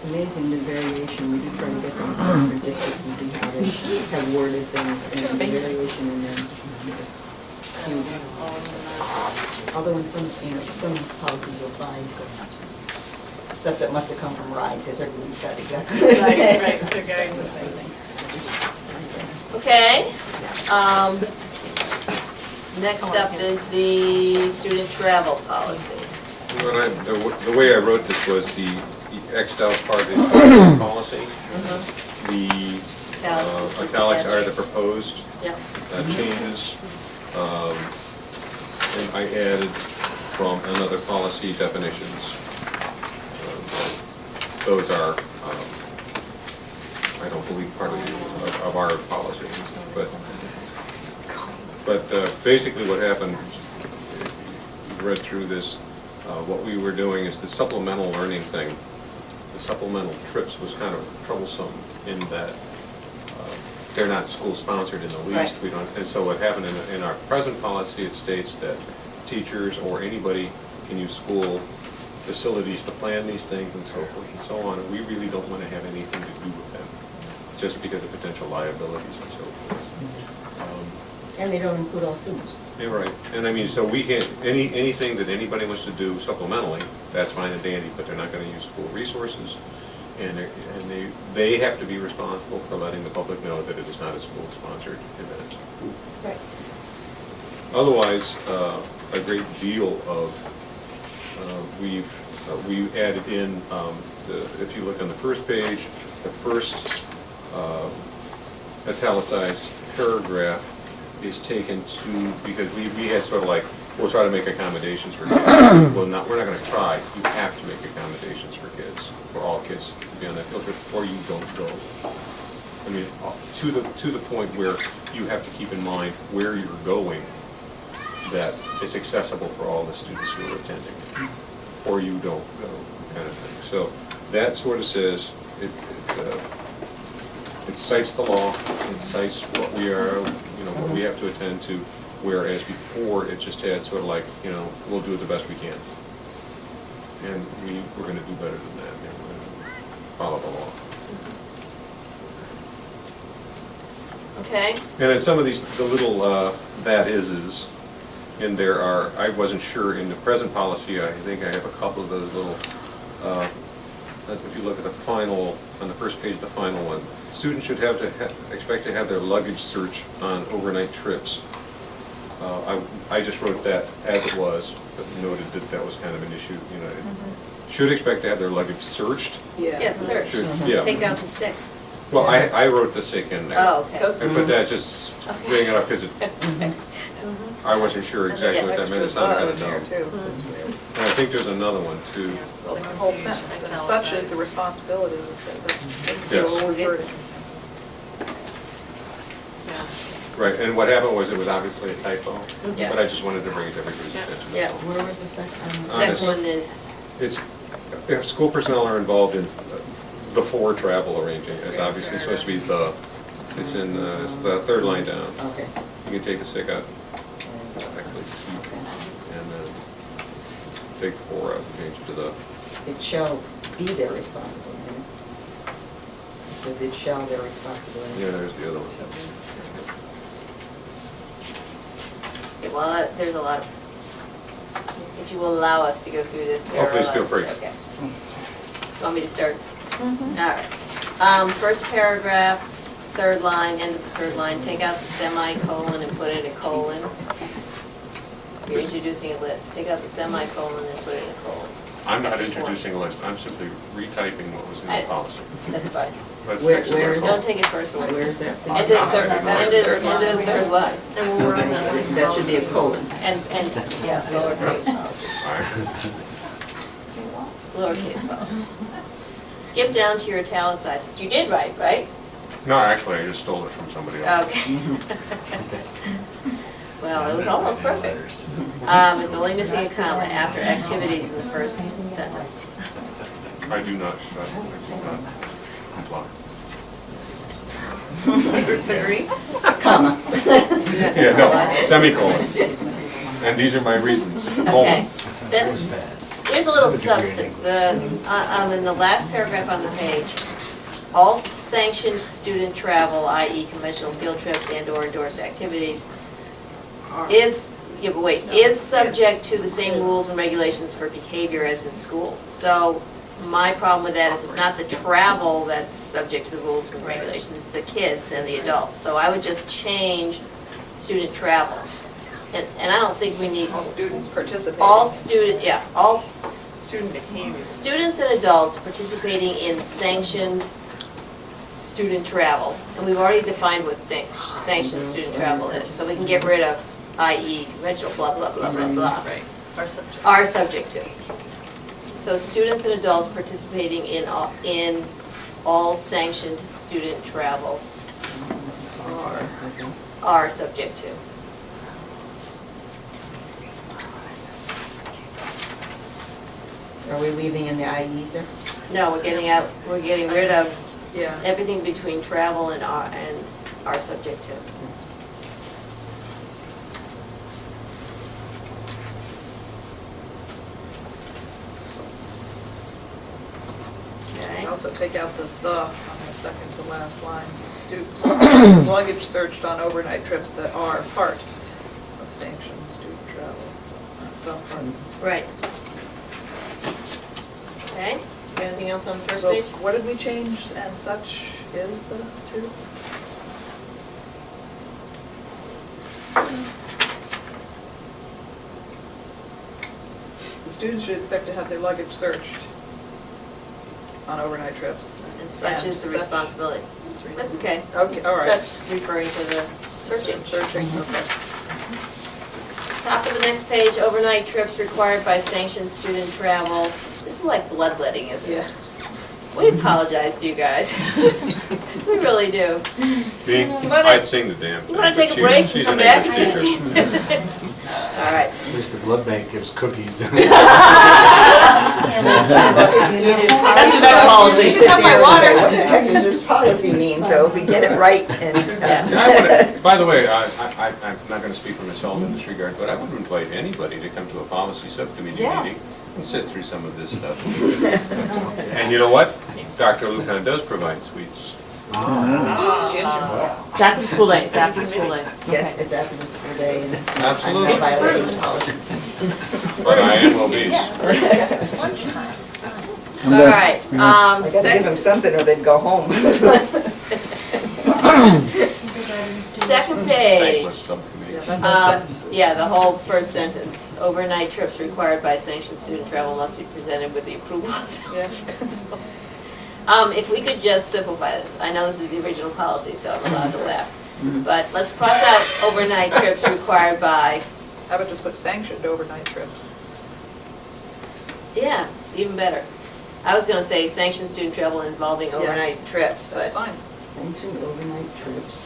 It's amazing the variation. We do try to get them from different districts and see how they have worded things, and the variation in them is huge. Although in some policies you'll find stuff that must have come from RIDE, because everybody's got exactly the same. Right, they're getting the same thing. Okay. Next up is the student travel policy. The way I wrote this was the Xed out part is the policy. The italics are the proposed changes. And I added from another policy definitions. Those are, I don't believe, part of our policy. But basically what happened, you read through this, what we were doing is the supplemental learning thing. The supplemental trips was kind of troublesome in that they're not school sponsored in the least. Right. We don't, and so what happened in our present policy, it states that teachers or anybody can use school facilities to plan these things and so forth and so on. And we really don't want to have anything to do with them, just because of potential liabilities and so forth. And they don't include all students. Yeah, right. And I mean, so we can't, anything that anybody wants to do supplementally, that's fine and dandy, but they're not going to use school resources. And they have to be responsible for letting the public know that it is not a school-sponsored event. Right. Otherwise, a great deal of, we've added in, if you look on the first page, the first italicized paragraph is taken to, because we had sort of like, we'll try to make accommodations for kids. Well, we're not going to try. You have to make accommodations for kids, for all kids to be on that field trip, or you don't go. I mean, to the point where you have to keep in mind where you're going, that it's accessible for all the students who are attending, or you don't go, kind of thing. So that sort of says, it cites the law, it cites what we are, what we have to attend to, whereas before it just had sort of like, we'll do it the best we can. And we're going to do better than that, and we're going to follow the law. Okay. And in some of these, the little that is in there are, I wasn't sure in the present policy, I think I have a couple of those little, if you look at the final, on the first page of the final one, students should have to expect to have their luggage searched on overnight trips. I just wrote that as it was, but noted that that was kind of an issue, Should expect to have their luggage searched. Yes, search. Yeah. Take out the sick. Well, I wrote the sick in there. Oh, okay. And put that, just bring it up, because I wasn't sure exactly what that meant, it's not going to know. And I think there's another one too. Well, the whole sentence, and such is the responsibility that they will refer to. Right, and what happened was it was obviously a typo, Yeah. but I just wanted to bring it to everybody's attention. Yeah. Where was the second? Second one is, It's, if school personnel are involved in the for travel arranging, it's obviously supposed to be the, it's in it's the third line down. Okay. You can take the sick out, actually, Okay. and then take for out, change it to the, It shall be their responsibility. It says it shall their responsibility. yeah, there's the other one. well, there's a lot of, if you will allow us to go through this. there Oh, are a please lot feel of- free. Okay. Want me to start? All right. First paragraph, third line, end of the third line, take out the semicolon and put in a colon. You're introducing a list. Take out the semicolon and put in a colon. I'm not introducing a list, I'm simply retyping what was in the policy. That's fine. Let's Where fix it. is Don't take it personally. Where is that? thing? End of the third, end of the third line. So that should be a colon. And, yes, lowercase, All right. lowercase policy. Skip down to your italicized, but you did write, right? No, actually, I just stole it from somebody else. Okay. Well, it was almost perfect. It's only missing a comma after activities in the first sentence. I do not comply. Agree? Comma. Yeah, no, semicolon. And these are my reasons. Okay. Then, Here's a little substance, in the last paragraph on the page, all sanctioned student travel, i.e. conventional field trips and/or endorsed activities, is subject to the same rules and regulations for behavior as in school. So my problem with that is it's not the travel that's subject to the rules and regulations, it's the kids and the adults. So I would just change student travel. And I don't think we need. All students participating. All student behavior. Students and adults participating in sanctioned student travel. And we've already defined what sanctioned student travel is, so we can get rid of i.e. conventional blah, blah, blah, blah, blah. Right. Are subject to. So students and adults participating in all sanctioned student travel are subject to. Are we leaving in the IEs there? No, we're getting rid of Yeah. everything between travel and are subject to. Okay. Also take out the on the second to last line. Students, luggage searched on overnight trips that are part of sanctioned student travel. Right. Okay, anything else on the first So page? what did we change, and such is the two? The students should expect to have their luggage searched on overnight trips. And such is the responsibility. That's okay. Okay, all right. Such referring to the searching. Searching, okay. Top of the next page, overnight trips required by sanctioned student travel. This is like bloodletting, isn't it? We apologize to you guys. We really do. Me, I'd sing the damn thing. You want to take a but break and she's come an back in English teacher. 15 minutes? All right. At least the blood bank gives cookies. That's the next policy. You can have my water. What the heck does this policy mean? So if we get it right and. And I would, by the way, I'm not going to speak for myself in this regard, but I would invite anybody to come to a policy subcommittee Yeah. meeting and sit through some of this stuff. And you know what? Dr. Lucan does provide sweets. It's after the school day, it's after the school day. Yes, it's after the school day and I'm Absolutely. not violating the policy. But I am obese. All right. I gotta give them something or they'd go home. Second page. Thankless subcommittee. Yeah, the whole first sentence. Overnight trips required by sanctioned student travel must be presented with the approval of the If we could just simplify this. I know this is the original policy, so I'm allowed to laugh. But let's cross out overnight trips required by, How about just put sanctioned overnight trips? yeah, even better. I was gonna say sanctioned student travel involving overnight trips, but That's fine. Sanctioned overnight trips.